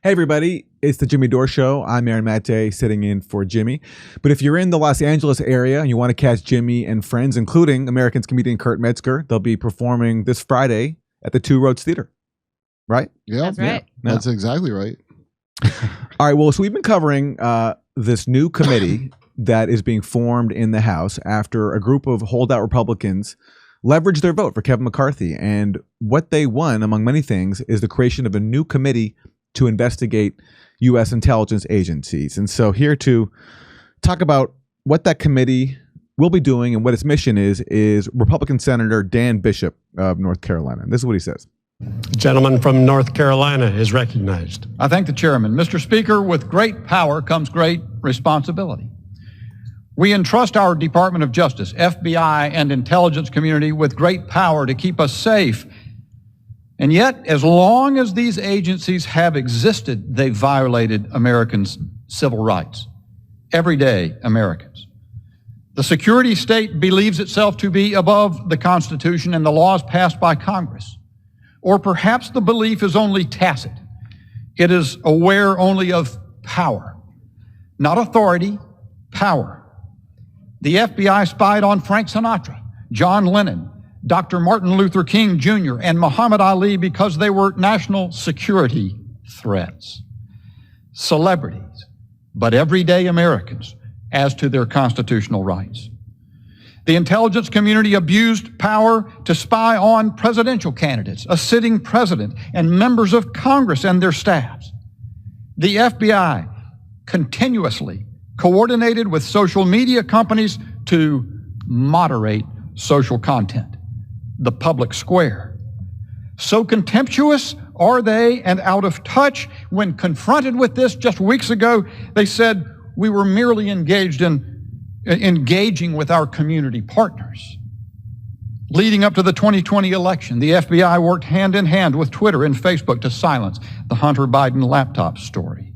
Hey everybody, it's the Jimmy Dore Show. I'm Aaron Maté, sitting in for Jimmy. But if you're in the Los Angeles area and you want to catch Jimmy and friends, including Americans comedian Kurt Metzger, they'll be performing this Friday at the Two Roads Theater. Right? Yeah, that's right. Yeah. That's exactly right. All right, well, so we've been covering this new committee that is being formed in the House after a group of holdout Republicans leveraged their vote for Kevin McCarthy. And what they won, among many things, is the creation of a new committee to investigate U.S. intelligence agencies. And so here to talk about what that committee will be doing and what its mission is Republican Senator Dan Bishop of North Carolina. And this is what he says. The gentleman from North Carolina is recognized. I thank the chairman. Mr. Speaker, with great power comes great responsibility. We entrust our Department of Justice, FBI, and intelligence community with great power to keep us safe. And yet, as long as these agencies have existed, they've violated Americans' civil rights. Everyday Americans. The security state believes itself to be above the Constitution and the laws passed by Congress. Or perhaps the belief is only tacit. It is aware only of power, not authority, power. The FBI spied on Frank Sinatra, John Lennon, Dr. Martin Luther King Jr., and Muhammad Ali because they were national security threats. Celebrities, but everyday Americans as to their constitutional rights. The intelligence community abused power to spy on presidential candidates, a sitting president, and members of Congress and their staffs. The FBI continuously coordinated with social media companies to moderate social content, the public square. So contemptuous are they and out of touch. When confronted with this just weeks ago, they said we were merely engaging with our community partners. Leading up to the 2020 election, the FBI worked hand in hand with Twitter and Facebook to silence the Hunter Biden laptop story.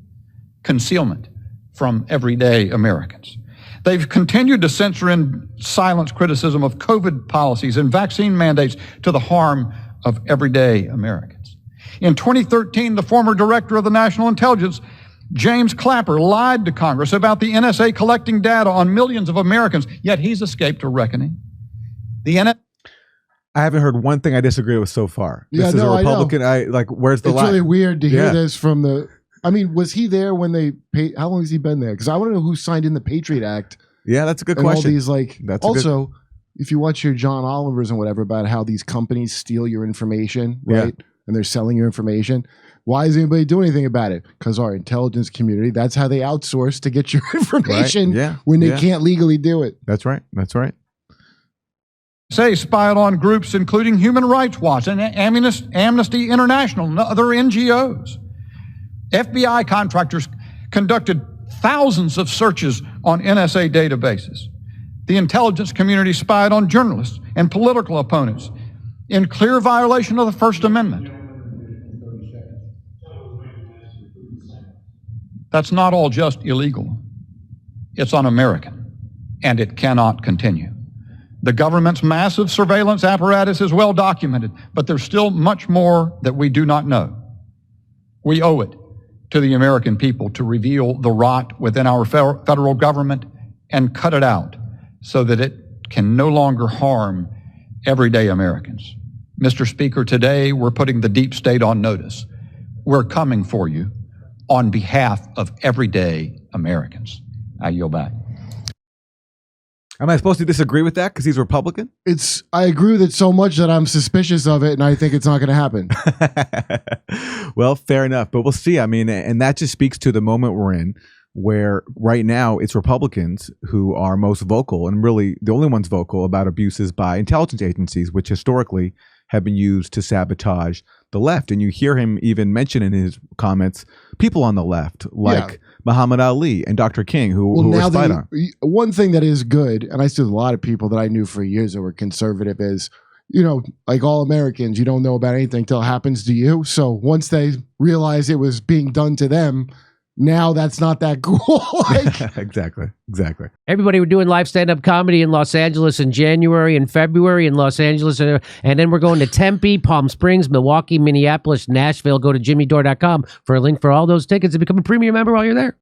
Concealment from everyday Americans. They've continued to censor and silence criticism of COVID policies and vaccine mandates to the harm of everyday Americans. In 2013, the former director of the National Intelligence, James Clapper, lied to Congress about the NSA collecting data on millions of Americans, yet he's escaped a reckoning. I haven't heard one thing I disagree with so far. Yeah, this is a Republican. Where's the line? It's really weird to hear this from the... I mean, was he there when they paid? How long has he been there? Because I want to know who signed in the Patriot Act. Yeah, that's a good and question. All these that's also, if you watch your John Olivers and whatever about how these companies steal your information, right? Yeah. And they're selling your information. Why is anybody doing anything about it? Because our intelligence community, that's how they outsource to get your information when they can't legally do it. That's right. That's right. Say spied on groups including Human Rights Watch and Amnesty International and other NGOs. FBI contractors conducted thousands of searches on NSA databases. The intelligence community spied on journalists and political opponents in clear violation of the First Amendment. That's not all just illegal. It's un-American, and it cannot continue. The government's massive surveillance apparatus is well documented, but there's still much more that we do not know. We owe it to the American people to reveal the rot within our federal government and cut it out so that it can no longer harm everyday Americans. Mr. Speaker, today we're putting the deep state on notice. We're coming for you on behalf of everyday Americans. I yield back. Am I supposed to disagree with that because he's Republican? I agree with it so much that I'm suspicious of it, and I think it's not going to happen. Well, fair enough, but we'll see. I mean, and that just speaks to the moment we're in, where right now it's Republicans who are most vocal, and really the only ones vocal about abuses by intelligence agencies, which historically have been used to sabotage the left. And you hear him even mention in his comments people on the left, like Muhammad Ali and Dr. King, who were spied on. One thing that is good, and I still have a lot of people that I knew for years that were conservative, is, you know, like all Americans, you don't know about anything until it happens to you. So once they realize it was being done to them, now that's not that cool. Like, Exactly. Everybody, we're doing live stand-up comedy in Los Angeles in January and February in Los Angeles. And then we're going to Tempe, Palm Springs, Milwaukee, Minneapolis, Nashville. Go to jimmydore.com for a link for all those tickets and become a premium member while you're there.